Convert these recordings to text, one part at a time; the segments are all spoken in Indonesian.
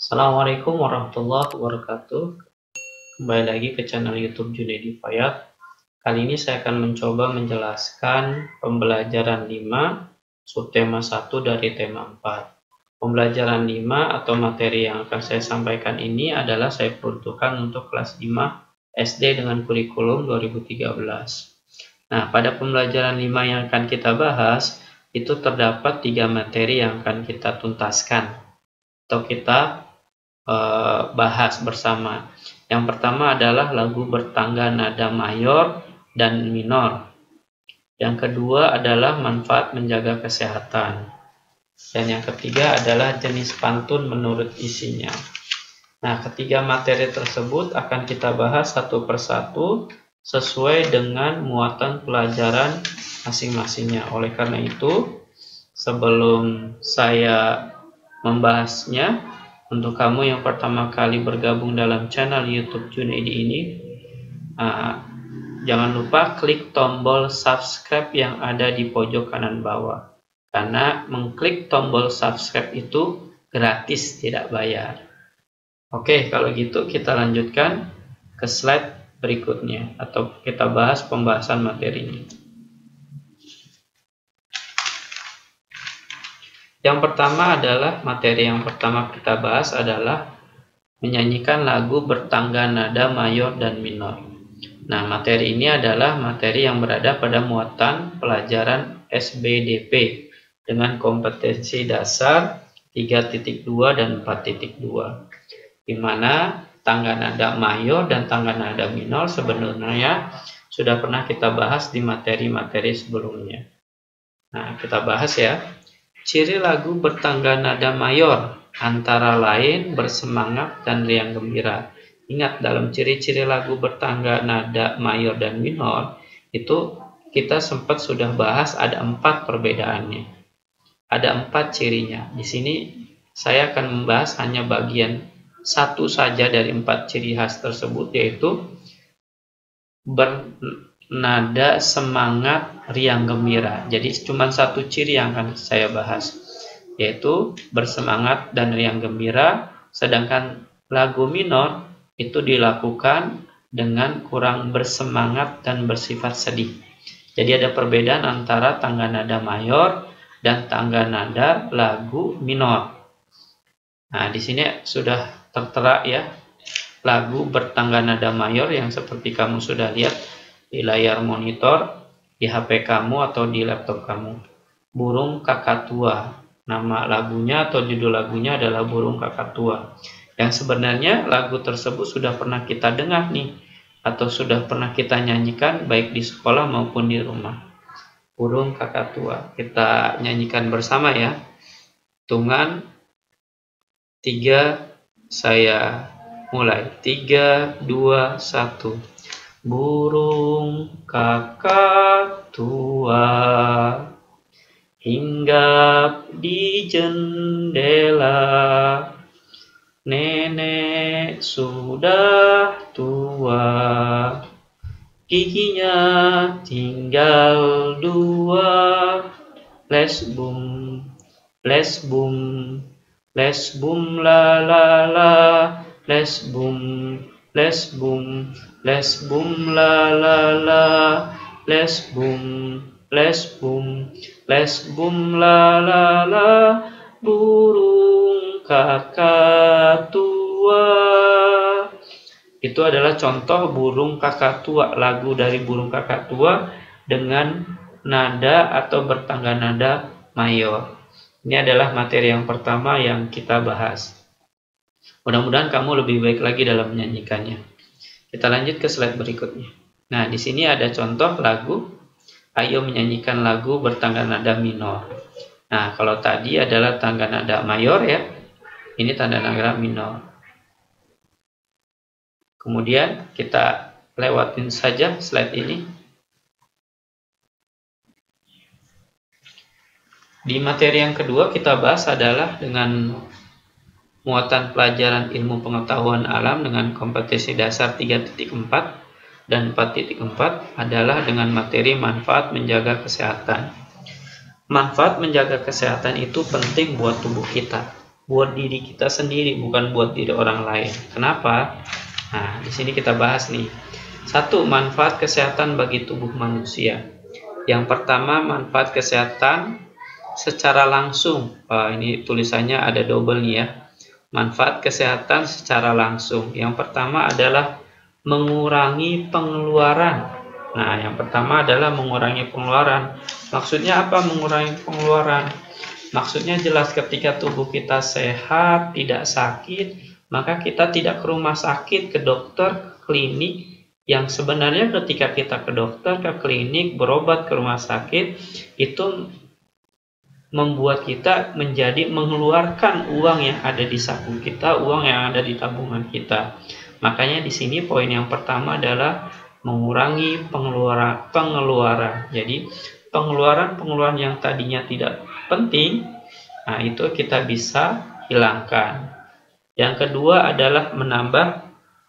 Assalamualaikum warahmatullahi wabarakatuh. Kembali lagi ke channel YouTube Junaidi Fayat. Kali ini saya akan mencoba menjelaskan pembelajaran 5 subtema 1 dari tema 4. Pembelajaran 5 atau materi yang akan saya sampaikan ini adalah saya peruntukkan untuk kelas 5 SD dengan kurikulum 2013. Nah, pada pembelajaran 5 yang akan kita bahas, itu terdapat 3 materi yang akan kita tuntaskan atau kita bahas bersama. Yang pertama adalah lagu bertangga nada mayor dan minor. Yang kedua adalah manfaat menjaga kesehatan. Dan yang ketiga adalah jenis pantun menurut isinya. Nah, ketiga materi tersebut akan kita bahas satu persatu sesuai dengan muatan pelajaran masing-masingnya. Oleh karena itu, sebelum saya membahasnya, untuk kamu yang pertama kali bergabung dalam channel YouTube Junaidi ini, jangan lupa klik tombol subscribe yang ada di pojok kanan bawah. Karena mengklik tombol subscribe itu gratis, tidak bayar. Oke, kalau gitu kita lanjutkan ke slide berikutnya, atau kita bahas pembahasan materinya. Yang pertama adalah, materi yang pertama kita bahas adalah menyanyikan lagu bertangga nada mayor dan minor. Nah, materi ini adalah materi yang berada pada muatan pelajaran SBDP dengan kompetensi dasar 3.2 dan 4.2, di mana tangga nada mayor dan tangga nada minor sebenarnya sudah pernah kita bahas di materi-materi sebelumnya. Nah, kita bahas ya. Ciri lagu bertangga nada mayor antara lain bersemangat dan riang gembira. Ingat, dalam ciri-ciri lagu bertangga nada mayor dan minor itu kita sempat sudah bahas ada 4 perbedaannya. Ada 4 cirinya. Di sini saya akan membahas hanya bagian satu saja dari 4 ciri khas tersebut, yaitu bernada semangat riang gembira. Jadi cuma satu ciri yang akan saya bahas, yaitu bersemangat dan riang gembira. Sedangkan lagu minor itu dilakukan dengan kurang bersemangat dan bersifat sedih. Jadi ada perbedaan antara tangga nada mayor dan tangga nada lagu minor. Nah, di sini sudah tertera ya lagu bertangga nada mayor yang seperti kamu sudah lihat di layar monitor, di HP kamu atau di laptop kamu. Burung Kakatua. Nama lagunya atau judul lagunya adalah Burung Kakatua. Yang sebenarnya lagu tersebut sudah pernah kita dengar nih, atau sudah pernah kita nyanyikan baik di sekolah maupun di rumah. Burung Kakatua. Kita nyanyikan bersama ya. Hitungan 3, saya mulai. 3, 2, 1. Burung kakatua hinggap di jendela, nenek sudah tua, giginya tinggal 2, lesbum, lesbum, lesbum la la la, lesbum, lesbum, lesbum la la la, lesbum, lesbum, lesbum la la la, burung kakatua. Itu adalah contoh burung kakatua, lagu dari burung kakatua dengan nada atau bertangga nada mayor. Ini adalah materi yang pertama yang kita bahas. Mudah-mudahan kamu lebih baik lagi dalam menyanyikannya. Kita lanjut ke slide berikutnya. Nah, di sini ada contoh lagu. Ayo menyanyikan lagu bertangga nada minor. Nah, kalau tadi adalah tangga nada mayor ya. Ini tangga nada minor. Kemudian kita lewatin saja slide ini. Di materi yang kedua kita bahas adalah dengan muatan pelajaran ilmu pengetahuan alam dengan kompetensi dasar 3.4 dan 4.4 adalah dengan materi manfaat menjaga kesehatan. Manfaat menjaga kesehatan itu penting buat tubuh kita. buat diri kita sendiri, bukan buat diri orang lain. Kenapa? Nah, di sini kita bahas nih. 1. Manfaat kesehatan bagi tubuh manusia. Yang pertama, manfaat kesehatan secara langsung. Ini tulisannya ada double nih ya. Manfaat kesehatan secara langsung. Yang pertama adalah mengurangi pengeluaran. Nah, yang pertama adalah mengurangi pengeluaran. Maksudnya apa mengurangi pengeluaran? Maksudnya jelas, ketika tubuh kita sehat, tidak sakit, maka kita tidak ke rumah sakit, ke dokter, ke klinik. Yang sebenarnya ketika kita ke dokter, ke klinik, berobat ke rumah sakit, itu membuat kita menjadi mengeluarkan uang yang ada di saku kita, uang yang ada di tabungan kita. Makanya di sini poin yang pertama adalah mengurangi pengeluaran. Jadi pengeluaran yang tadinya tidak penting, nah itu kita bisa hilangkan. Yang kedua adalah menambah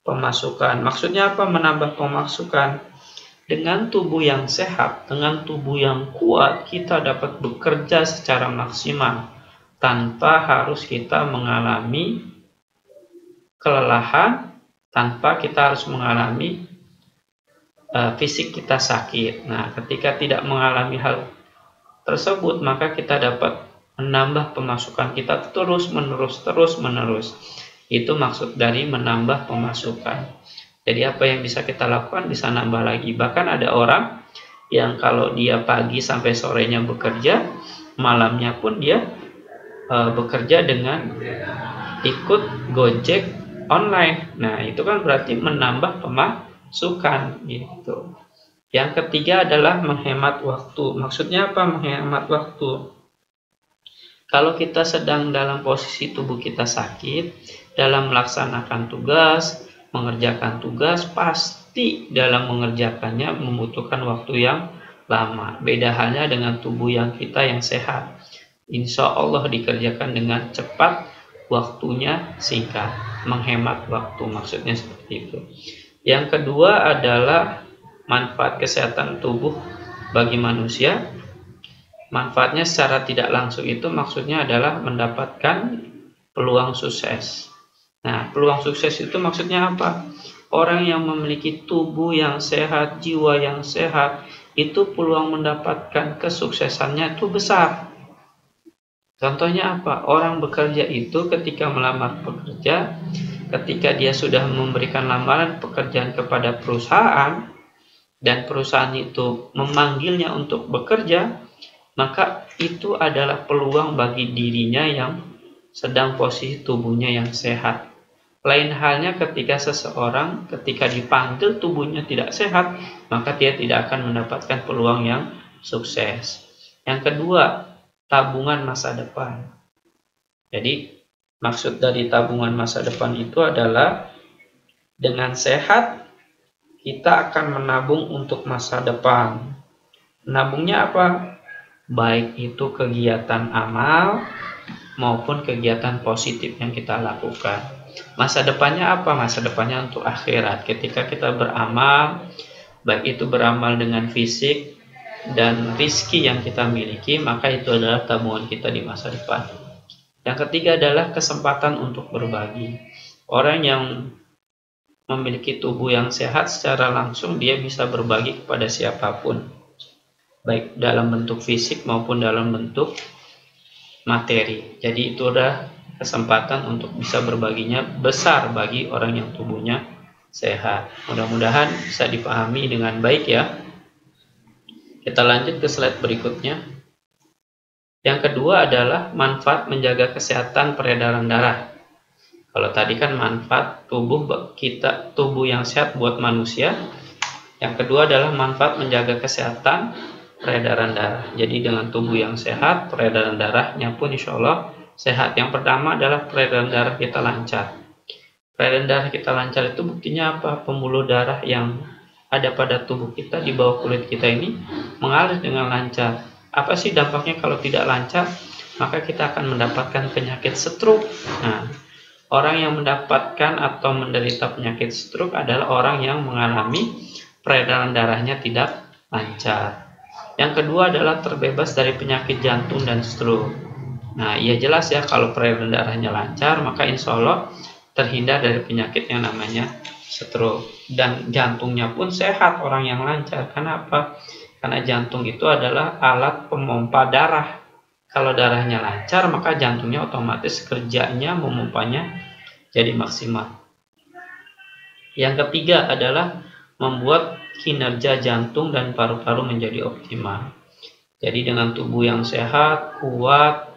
pemasukan. Maksudnya apa menambah pemasukan? Dengan tubuh yang sehat, dengan tubuh yang kuat, kita dapat bekerja secara maksimal tanpa harus kita mengalami kelelahan, tanpa kita harus mengalami fisik kita sakit. Nah, ketika tidak mengalami hal tersebut, maka kita dapat menambah pemasukan kita terus menerus. Itu maksud dari menambah pemasukan. Jadi apa yang bisa kita lakukan, bisa nambah lagi. Bahkan ada orang yang kalau dia pagi sampai sorenya bekerja, malamnya pun dia bekerja dengan ikut Gojek online. Nah, itu kan berarti menambah pemasukan gitu. Yang ketiga adalah menghemat waktu. Maksudnya apa menghemat waktu? Kalau kita sedang dalam posisi tubuh kita sakit, dalam melaksanakan tugas, mengerjakan tugas, pasti dalam mengerjakannya membutuhkan waktu yang lama. Beda halnya dengan tubuh yang kita yang sehat. Insya Allah dikerjakan dengan cepat, waktunya singkat. Menghemat waktu, maksudnya seperti itu. Yang kedua adalah manfaat kesehatan tubuh bagi manusia. Manfaatnya secara tidak langsung itu maksudnya adalah mendapatkan peluang sukses. Nah, peluang sukses itu maksudnya apa? Orang yang memiliki tubuh yang sehat, jiwa yang sehat, itu peluang mendapatkan kesuksesannya itu besar. Contohnya apa? Orang bekerja itu ketika melamar pekerja, ketika dia sudah memberikan lamaran pekerjaan kepada perusahaan, dan perusahaan itu memanggilnya untuk bekerja, maka itu adalah peluang bagi dirinya yang sedang posisi tubuhnya yang sehat. Lain halnya ketika seseorang ketika dipanggil tubuhnya tidak sehat, maka dia tidak akan mendapatkan peluang yang sukses. Yang kedua, tabungan masa depan. Jadi maksud dari tabungan masa depan itu adalah dengan sehat kita akan menabung untuk masa depan. Menabungnya apa? Baik itu kegiatan amal maupun kegiatan positif yang kita lakukan. Masa depannya apa? Masa depannya untuk akhirat. Ketika kita beramal, baik itu beramal dengan fisik dan rizki yang kita miliki, maka itu adalah tabungan kita di masa depan. Yang ketiga adalah kesempatan untuk berbagi. Orang yang memiliki tubuh yang sehat secara langsung, dia bisa berbagi kepada siapapun, baik dalam bentuk fisik maupun dalam bentuk materi. Jadi itu adalah kesempatan untuk bisa berbaginya besar bagi orang yang tubuhnya sehat. Mudah-mudahan bisa dipahami dengan baik ya. Kita lanjut ke slide berikutnya. Yang kedua adalah manfaat menjaga kesehatan peredaran darah. Kalau tadi kan manfaat tubuh kita, tubuh yang sehat buat manusia. Yang kedua adalah manfaat menjaga kesehatan peredaran darah. Jadi dengan tubuh yang sehat, peredaran darahnya pun insya Allah sehat. Yang pertama adalah peredaran darah kita lancar. Peredaran darah kita lancar itu buktinya apa? Pembuluh darah yang ada pada tubuh kita, di bawah kulit kita ini mengalir dengan lancar. Apa sih dampaknya kalau tidak lancar? Maka kita akan mendapatkan penyakit stroke. Nah, orang yang mendapatkan atau menderita penyakit stroke adalah orang yang mengalami peredaran darahnya tidak lancar. Yang kedua adalah terbebas dari penyakit jantung dan stroke. Nah, ya jelas ya, kalau peredaran darahnya lancar, maka insya Allah terhindar dari penyakit yang namanya stroke. Dan jantungnya pun sehat orang yang lancar. Kenapa? Karena jantung itu adalah alat pemompa darah. Kalau darahnya lancar, maka jantungnya otomatis kerjanya memompanya jadi maksimal. Yang ketiga adalah membuat kinerja jantung dan paru-paru menjadi optimal. Jadi dengan tubuh yang sehat, kuat,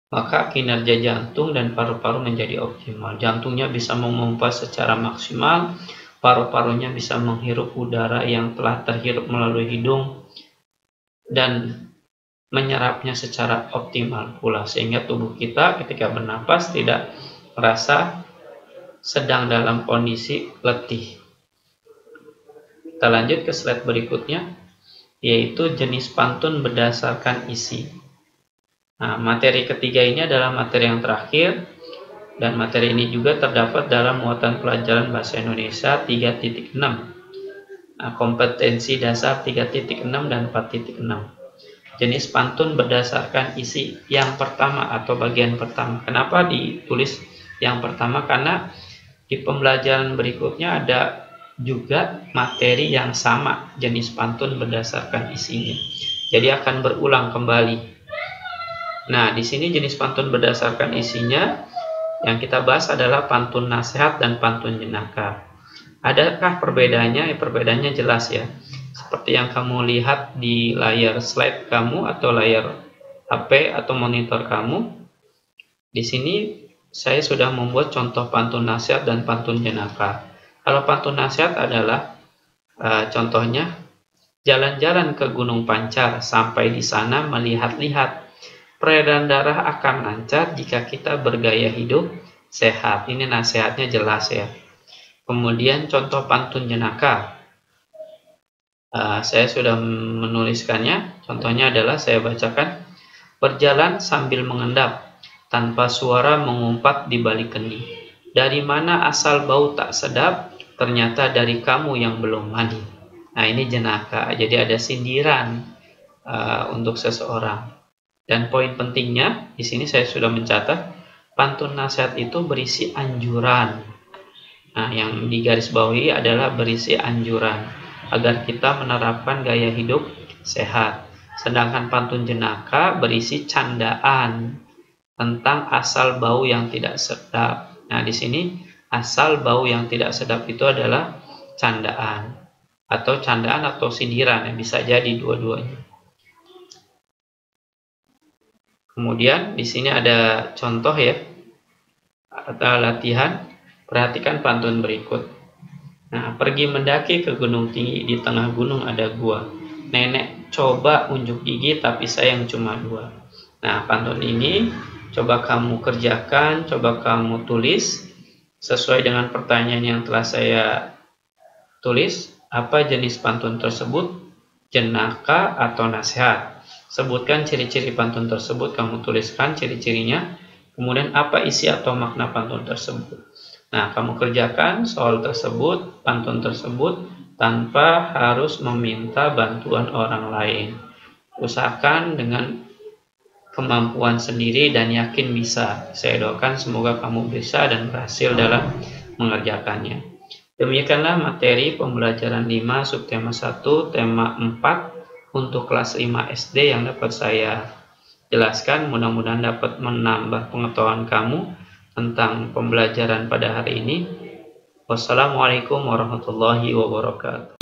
maka kinerja jantung dan paru-paru menjadi optimal. Jantungnya bisa memompa secara maksimal, paru-parunya bisa menghirup udara yang telah terhirup melalui hidung dan menyerapnya secara optimal pula, sehingga tubuh kita ketika bernapas tidak merasa sedang dalam kondisi letih. Kita lanjut ke slide berikutnya, yaitu jenis pantun berdasarkan isi. Nah, materi ketiga ini adalah materi yang terakhir, dan materi ini juga terdapat dalam muatan pelajaran Bahasa Indonesia 3.6. Nah, kompetensi dasar 3.6 dan 4.6. Jenis pantun berdasarkan isi yang pertama atau bagian pertama. Kenapa ditulis yang pertama? Karena di pembelajaran berikutnya ada juga materi yang sama jenis pantun berdasarkan isinya. Jadi akan berulang kembali. Nah, di sini jenis pantun berdasarkan isinya yang kita bahas adalah pantun nasihat dan pantun jenaka. Adakah perbedaannya? Perbedaannya jelas ya. Seperti yang kamu lihat di layar slide kamu atau layar HP atau monitor kamu. Di sini saya sudah membuat contoh pantun nasihat dan pantun jenaka. Kalau pantun nasihat adalah contohnya, jalan-jalan ke Gunung Pancar, sampai di sana melihat-lihat. Peredaran darah akan lancar jika kita bergaya hidup sehat. Ini nasihatnya jelas ya. Kemudian contoh pantun jenaka. Saya sudah menuliskannya. Contohnya adalah saya bacakan. Berjalan sambil mengendap, tanpa suara mengumpat di balik kendi. Dari mana asal bau tak sedap? Ternyata dari kamu yang belum mandi. Nah, ini jenaka. Jadi ada sindiran untuk seseorang. Dan poin pentingnya, di sini saya sudah mencatat, pantun nasihat itu berisi anjuran. Nah, yang digarisbawahi adalah berisi anjuran, agar kita menerapkan gaya hidup sehat. Sedangkan pantun jenaka berisi candaan tentang asal bau yang tidak sedap. Nah, di sini asal bau yang tidak sedap itu adalah candaan atau sindiran, yang bisa jadi dua-duanya. Kemudian di sini ada contoh ya, atau latihan. Perhatikan pantun berikut. Nah, pergi mendaki ke gunung tinggi, di tengah gunung ada gua. Nenek coba unjuk gigi, tapi sayang cuma 2. Nah, pantun ini coba kamu kerjakan, coba kamu tulis sesuai dengan pertanyaan yang telah saya tulis. Apa jenis pantun tersebut? Jenaka atau nasihat? Sebutkan ciri-ciri pantun tersebut, kamu tuliskan ciri-cirinya. Kemudian apa isi atau makna pantun tersebut. Nah, kamu kerjakan soal tersebut, pantun tersebut, tanpa harus meminta bantuan orang lain. Usahakan dengan kemampuan sendiri dan yakin bisa. Saya doakan semoga kamu bisa dan berhasil dalam mengerjakannya. Demikianlah materi pembelajaran 5 subtema 1 tema 4 untuk kelas 5 SD yang dapat saya jelaskan. Mudah-mudahan dapat menambah pengetahuan kamu tentang pembelajaran pada hari ini. Wassalamualaikum warahmatullahi wabarakatuh.